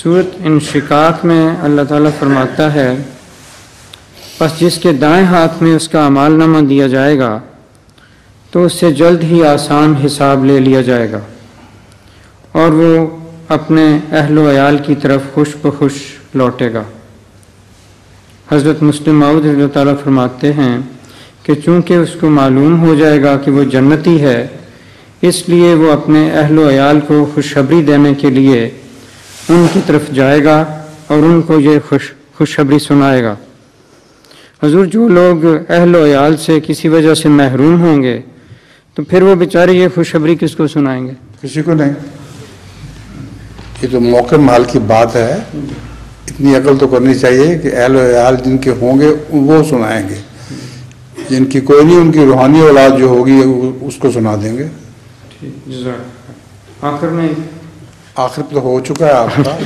سورۃ انشقاق میں اللہ تعالیٰ فرماتا ہے پس جس کے دائیں ہاتھ میں اس کا اعمال نامہ دیا جائے گا تو اس سے جلد ہی آسان حساب لے لیا جائے گا اور وہ اپنے اہل و عیال کی طرف خوش بخوش لوٹے گا۔ حضرت مسلم موعود رضی اللہ تعالیٰ فرماتے ہیں کہ چونکہ اس کو معلوم ہو جائے گا کہ وہ جنتی ہے، اس لیے وہ اپنے اہل و عیال کو خوشخبری دینے کے لیے ان کی طرف جائے گا اور ان کو یہ خوشخبری سنائے گا۔ حضور، جو لوگ اہل و عیال سے کسی وجہ سے محروم ہوں گے تو پھر وہ بیچارے یہ خوشخبری کس کو سنائیں گے؟ کسی کو نہیں۔ یہ تو موقع محل کی بات ہے، اتنی عقل تو کرنی چاہیے کہ اہل و عیال جن کے ہوں گے وہ سنائیں گے، جن کی کوئی نہیں ان کی روحانی اولاد جو ہوگی اس کو سنا دیں گے۔ آخر میں آخر تو ہو چکا ہے آپ کا۔